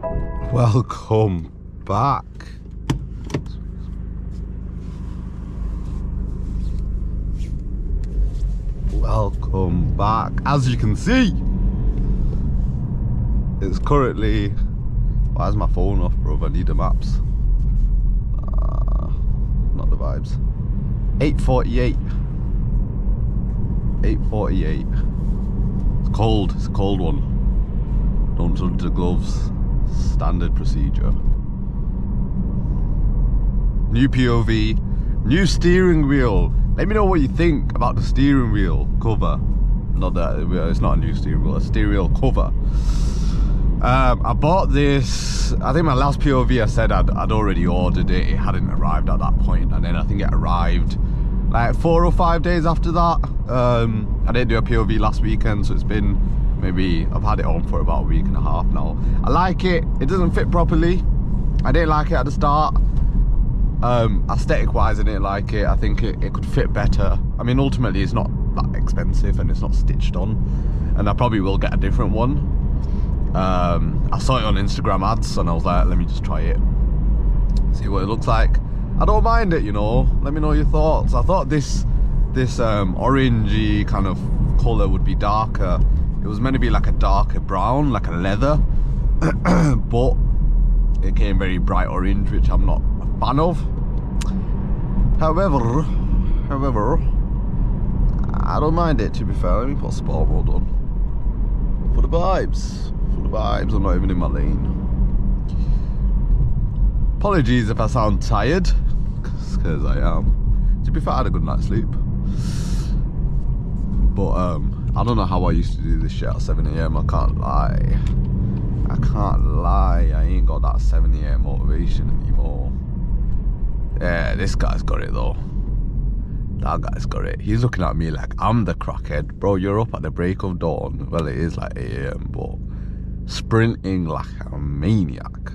Welcome back. Welcome back. As you can see, it's currently... Why is my phone off, bro? I need the maps. Not the vibes. 8:48. 8:48. It's cold. It's a cold one. Don't touch the gloves. Standard procedure. New POV. New steering wheel. Let me know what you think about the steering wheel cover. Not that it's not a new steering wheel. A steering wheel cover. I bought this. I think my last POV I said I'd already ordered it. It hadn't arrived at that point, and then I think it arrived like 4 or 5 days after that. I didn't do a POV last weekend, so it's been maybe, I've had it on for about a week and a half now. I like it. It doesn't fit properly. I didn't like it at the start. Aesthetic wise, I didn't like it. I think it could fit better. I mean, ultimately it's not that expensive and it's not stitched on, and I probably will get a different one. I saw it on Instagram ads and I was like, let me just try it, see what it looks like. I don't mind it, you know. Let me know your thoughts. I thought this orangey kind of colour would be darker. It was meant to be like a darker brown, like a leather, but it came very bright orange, which I'm not a fan of. However, I don't mind it, to be fair. Let me put sport mode on. For the vibes. I'm not even in my lane. Apologies if I sound tired, because I am. To be fair, I had a good night's sleep. But I don't know how I used to do this shit at 7 AM. I can't lie. I ain't got that 7 AM motivation anymore. Yeah, this guy's got it though. That guy's got it. He's looking at me like I'm the crackhead. Bro, you're up at the break of dawn. Well, it is like 8 AM, but sprinting like a maniac.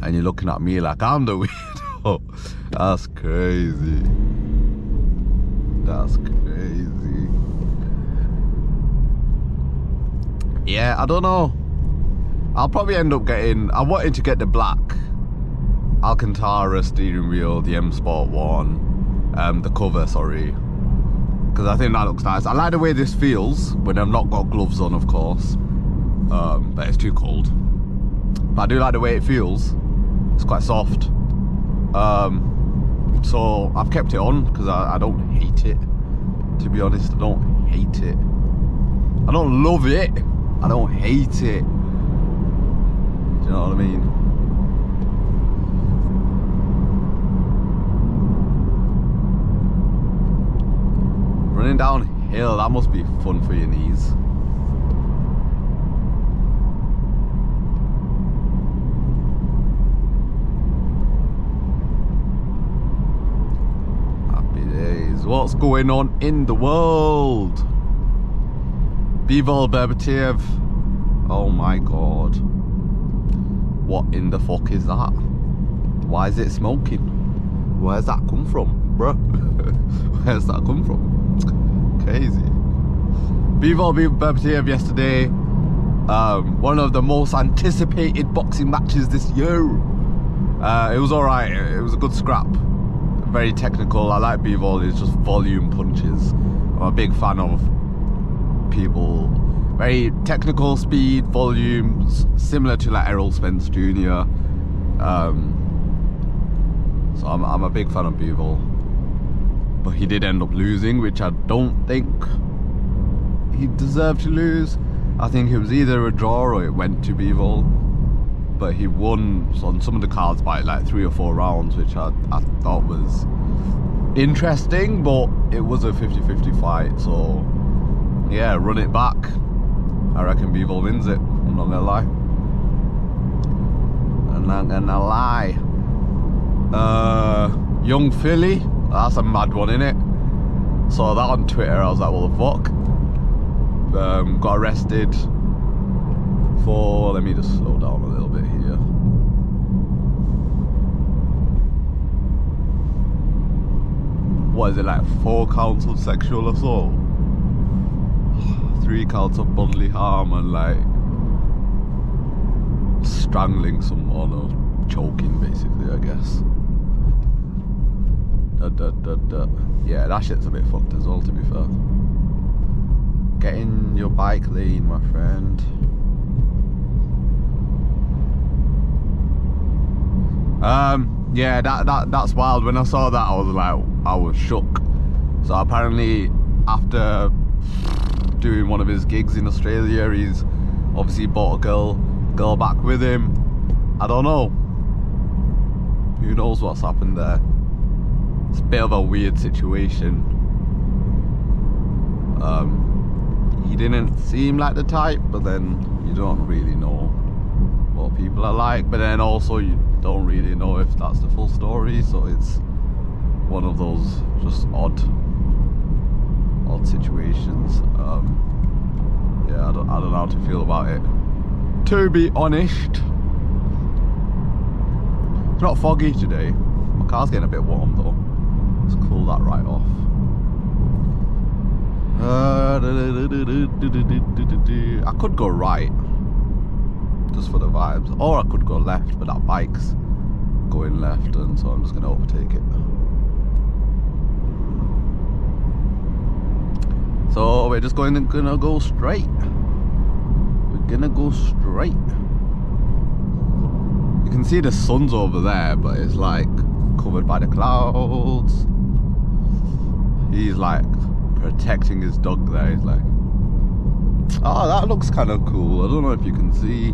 And you're looking at me like I'm the weirdo. That's crazy. That's crazy. Yeah, I don't know. I'll probably end up getting... I wanted to get the black Alcantara steering wheel, the M Sport one. The cover, sorry. Because I think that looks nice. I like the way this feels when I've not got gloves on, of course. But it's too cold. But I do like the way it feels. It's quite soft. So I've kept it on because I don't hate it. To be honest, I don't hate it. I don't love it. I don't hate it. Do you know what I mean? Running downhill, that must be fun for your knees. What's going on in the world? Bivol Berbatiev. Oh my god. What in the fuck is that? Why is it smoking? Where's that come from, bruh? Where's that come from? Crazy. Bivol Berbatiev yesterday. One of the most anticipated boxing matches this year. It was alright. It was a good scrap. Very technical. I like Bivol. It's just volume punches. I'm a big fan of people. Very technical, speed, volume, similar to like Errol Spence Jr. So I'm a big fan of Bivol. But he did end up losing, which I don't think he deserved to lose. I think it was either a draw or it went to Bivol. But he won on some of the cards by like 3 or 4 rounds, which I thought was interesting, but it was a 50-50 fight. So yeah, run it back. I reckon Bivol wins it. I'm not gonna lie. I'm not gonna lie. Young Philly, that's a mad one, innit? Saw that on Twitter. I was like, what the fuck? Got arrested for, let me just slow down a little bit here. What is it, like 4 counts of sexual assault, 3 counts of bodily harm, and like strangling someone or choking, basically, I guess. Yeah, that shit's a bit fucked as well, to be fair. Get in your bike lane, my friend. Yeah, that's wild. When I saw that, I was shook. So apparently, after doing one of his gigs in Australia, he's obviously brought a girl back with him. I don't know. Who knows what's happened there? It's a bit of a weird situation. He didn't seem like the type, but then you don't really know what people are like. But then also you don't really know if that's the full story. So it's one of those just odd situations. Yeah, I don't know how to feel about it, to be honest. It's not foggy today. My car's getting a bit warm though. Let's cool that right off. I could go right, just for the vibes, or I could go left, but that bike's going left, and so I'm just gonna overtake it. So we're just gonna go straight. We're gonna go straight. You can see the sun's over there, but it's like covered by the clouds. He's like protecting his dog there. He's like, oh, that looks kind of cool. I don't know if you can see.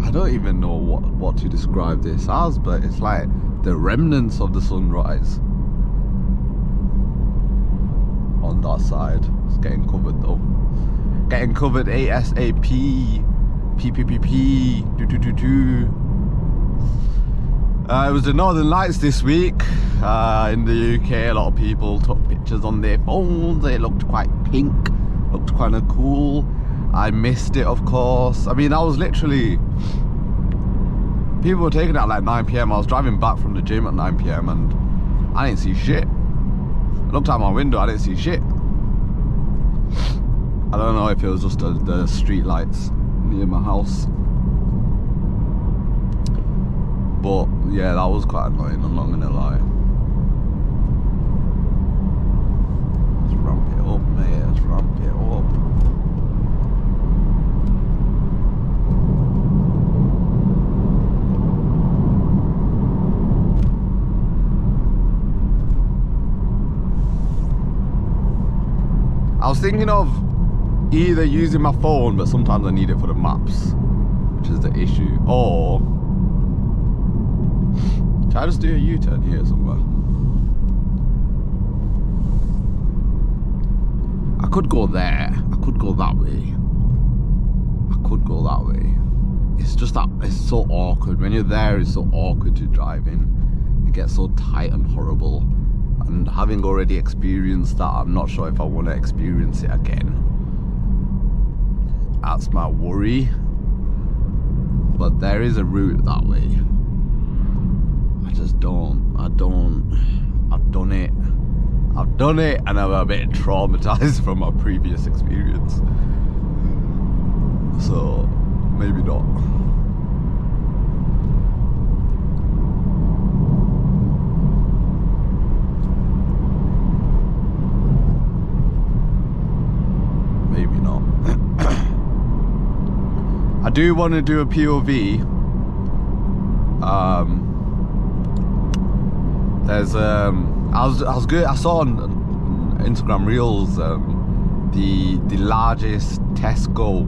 I don't even know what to describe this as, but it's like the remnants of the sunrise on that side. It's getting covered though. Getting covered ASAP. PPPP. It was the Northern Lights this week in the UK. A lot of people took pictures on their phones. It looked quite pink, looked kind of cool. I missed it, of course. I mean, I was literally, people were taking it at like 9 PM. I was driving back from the gym at 9 PM and I didn't see shit. I looked out my window, I didn't see shit. I don't know if it was just the street lights near my house. But yeah, that was quite annoying, I'm not gonna lie. Let's ramp it up, mate, let's ramp it up. I was thinking of either using my phone, but sometimes I need it for the maps, which is the issue, or should I just do a U-turn here somewhere? I could go there. I could go that way. I could go that way. It's just that it's so awkward. When you're there, it's so awkward to drive in. It gets so tight and horrible. And having already experienced that, I'm not sure if I want to experience it again. That's my worry. But there is a route that way. I've done it and I'm a bit traumatized from my previous experience, so maybe not. Maybe not. I do want to do a POV. There's I was good. I saw on Instagram Reels the largest Tesco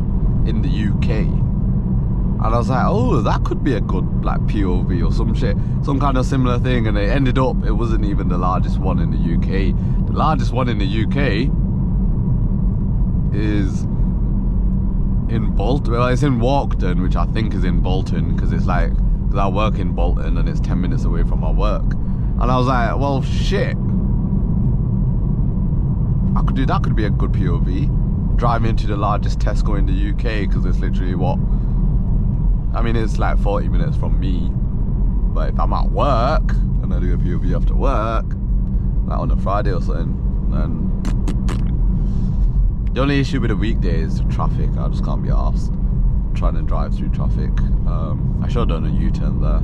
in the UK, and I was like, oh, that could be a good like POV or some shit, some kind of similar thing. And it ended up it wasn't even the largest one in the UK. The largest one in the UK is in Bolton. Well, it's in Walkden, which I think is in Bolton, because it's like, because I work in Bolton and it's 10 minutes away from my work. And I was like, well, shit. That could be a good POV. Driving into the largest Tesco in the UK, because it's literally what? I mean, it's like 40 minutes from me. But if I'm at work, and I do a POV after work, like on a Friday or something, then the only issue with the weekday is the traffic. I just can't be arsed. trying to drive through traffic. I should have done a U-turn there.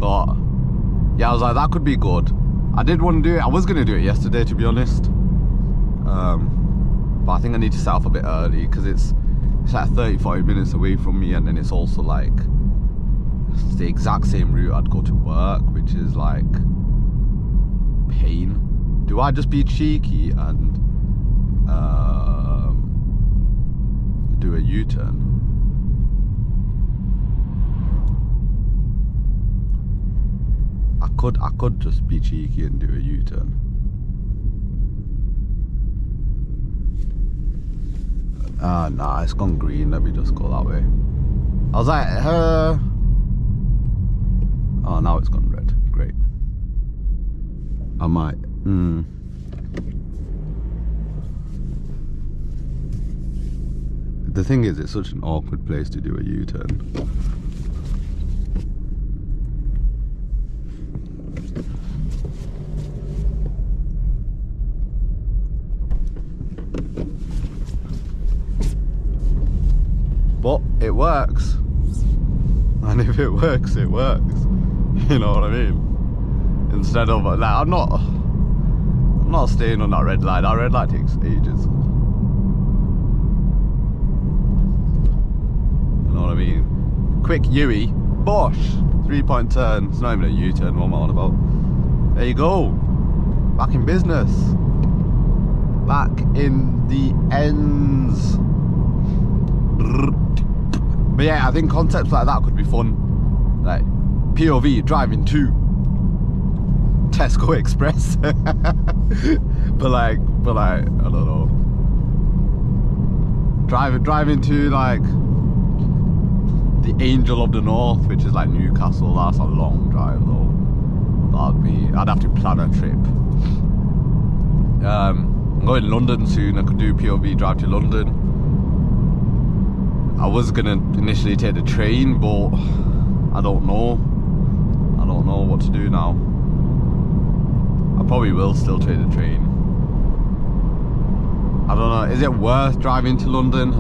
But yeah, I was like, that could be good. I did want to do it. I was going to do it yesterday, to be honest. But I think I need to set off a bit early because it's like 30-40 minutes away from me, and then it's also like it's the exact same route I'd go to work, which is like pain. Do I just be cheeky and do a U-turn? I could just be cheeky and do a U-turn. Nah, it's gone green. Let me just go that way. I was like, oh, now it's gone red. Great. I might. The thing is, it's such an awkward place to do a U-turn. But it works, and if it works, it works. You know what I mean? Instead of like, I'm not staying on that red light. That red light takes ages. You know what I mean? Quick Yui, bosh, 3-point turn. It's not even a U-turn. What am I on about? There you go. Back in business. Back in the ends. But yeah, I think concepts like that could be fun. Like POV driving to Tesco Express. but like I don't know. Driving to like the Angel of the North, which is like Newcastle. That's a long drive though. I'd have to plan a trip. I'm going to London soon. I could do POV drive to London. I was gonna initially take the train, but I don't know what to do now. I probably will still take the train. I don't know, is it worth driving to London?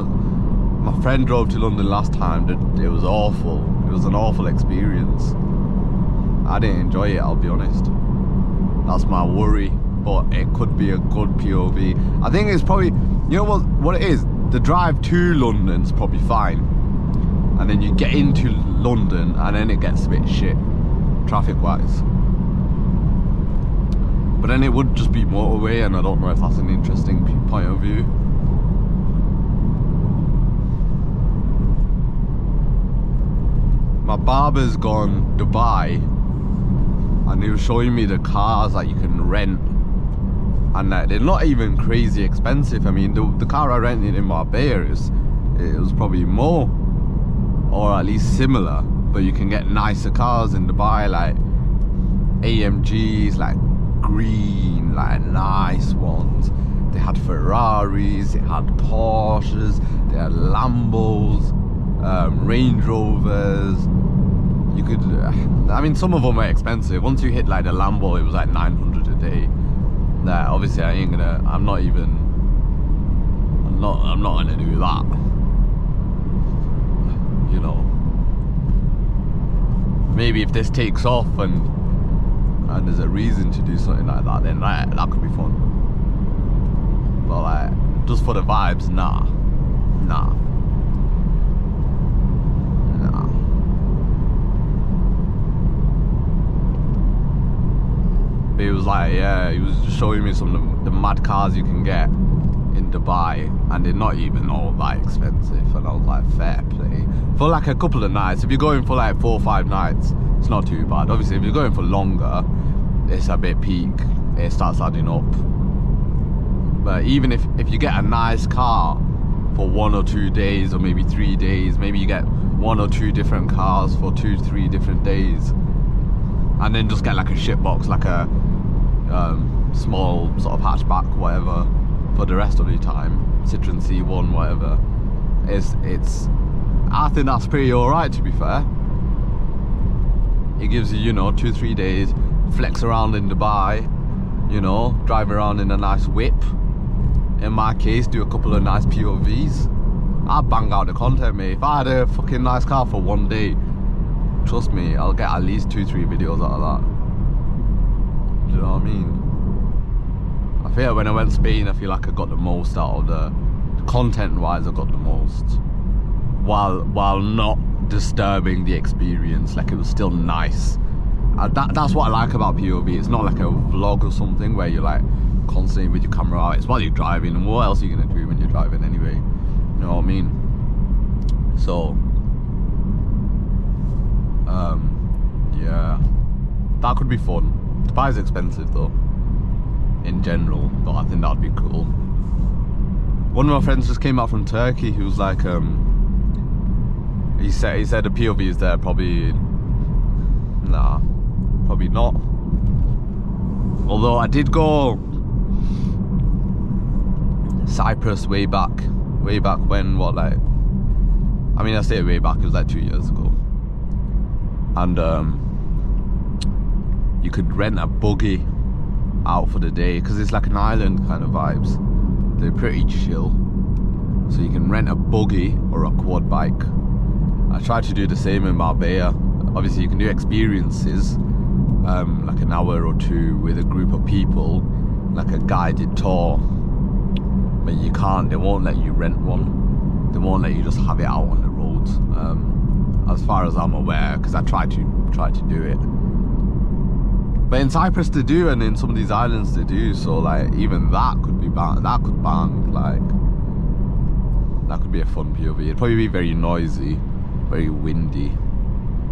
My friend drove to London last time. It was awful. It was an awful experience. I didn't enjoy it, I'll be honest. That's my worry, but it could be a good POV. I think it's probably, you know what it is? The drive to London's probably fine, and then you get into London and then it gets a bit shit traffic wise. But then it would just be motorway, and I don't know if that's an interesting point of view. My barber's gone Dubai, and he was showing me the cars that you can rent, and they're not even crazy expensive. I mean, the car I rented in Marbella it was probably more, or at least similar, but you can get nicer cars in Dubai, like AMGs, like green, like nice ones. They had Ferraris, they had Porsches, they had Lambos, Range Rovers. You could, I mean, some of them are expensive. Once you hit like the Lambo, it was like 900 a day. Nah, obviously I'm not gonna do that. You know, maybe if this takes off and there's a reason to do something like that, then that could be fun. But like, just for the vibes, nah. But it was like, yeah, he was just showing me some of the mad cars you can get in Dubai, and they're not even all that expensive. And I was like, fair play. For like a couple of nights, if you're going for like 4 or 5 nights, it's not too bad. Obviously, if you're going for longer, it's a bit peak. It starts adding up. But even if you get a nice car for 1 or 2 days, or maybe 3 days, maybe you get 1 or 2 different cars for 2-3 different days, and then just get like a shit box, like a small sort of hatchback, whatever, for the rest of the time, Citroen C1, whatever. It's I think that's pretty alright, to be fair. It gives you, 2-3 days, flex around in Dubai, drive around in a nice whip. in my case, do a couple of nice POVs. I'll bang out the content, mate. If I had a fucking nice car for one day, trust me, I'll get at least 2-3 videos out of that. Do you know what I mean? I feel like when I went to Spain, I feel like I got the most out of the content-wise. I got the most, while not disturbing the experience. Like, it was still nice. That's what I like about POV. It's not like a vlog or something where you're like constantly with your camera out. It's while you're driving, and what else are you gonna do when you're driving anyway? You know what I mean? So yeah, that could be fun. Dubai's expensive though, in general, but I think that'd be cool. One of my friends just came out from Turkey. He was like, he said the POV is there. Probably, nah, probably not. Although I did go Cyprus way back when, what, like, I mean, I say way back, it was like 2 years ago. And you could rent a buggy out for the day, because it's like an island kind of vibes. They're pretty chill. So you can rent a buggy or a quad bike. I tried to do the same in Marbella. Obviously you can do experiences, like an hour or two with a group of people, like a guided tour. But you can't, they won't let you rent one. They won't let you just have it out on the roads, as far as I'm aware, because I tried to do it. But in Cyprus they do, and in some of these islands they do, so like even that could be banned. That could ban, like, that could be a fun POV. It'd probably be very noisy, very windy.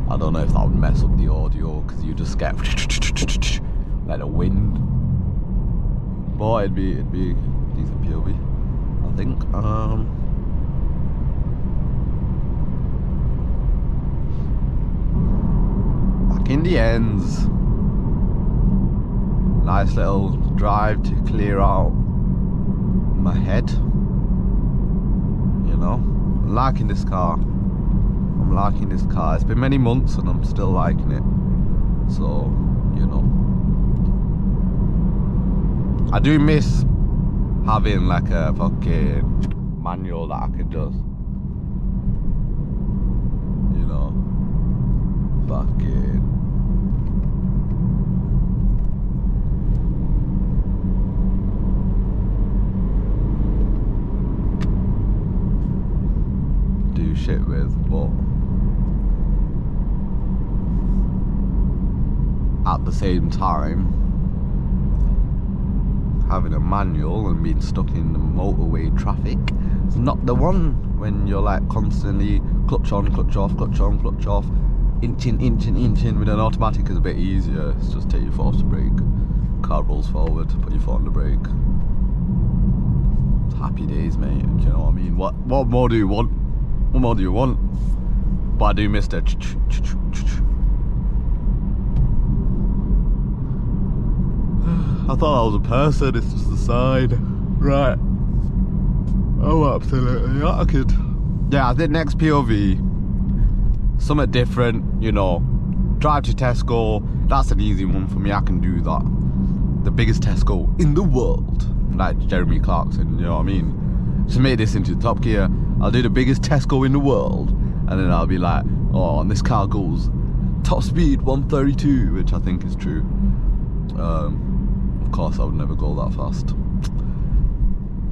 I don't know if that would mess up the audio, because you just get like the wind. But it'd be decent POV, I think. Back in the ends. Nice little drive to clear out my head. You know, I'm liking this car. I'm liking this car. It's been many months and I'm still liking it. So, you know, I do miss having like a fucking manual that I could just, you know, fucking do shit with, but at the same time, having a manual and being stuck in the motorway traffic is not the one. When you're like constantly clutch on, clutch off, clutch on, clutch off, inching. With an automatic is a bit easier. It's just take your foot off the brake, car rolls forward, put your foot on the brake. It's happy days, mate. Do you know what I mean? What more do you want? What more do you want? But I do miss the I thought I was a person, it's just a sign. Right. Oh, absolutely. I could. Yeah, I think next POV, something different, you know. Drive to Tesco. That's an easy one for me. I can do that. The biggest Tesco in the world. Like Jeremy Clarkson, you know what I mean? Just make this into Top Gear. I'll do the biggest Tesco in the world. And then I'll be like, oh, and this car goes top speed 132, which I think is true. Of course I would never go that fast.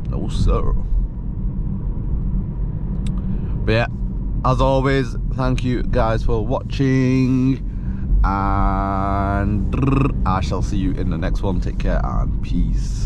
No sir. But yeah, as always, thank you guys for watching, and I shall see you in the next one. Take care and peace.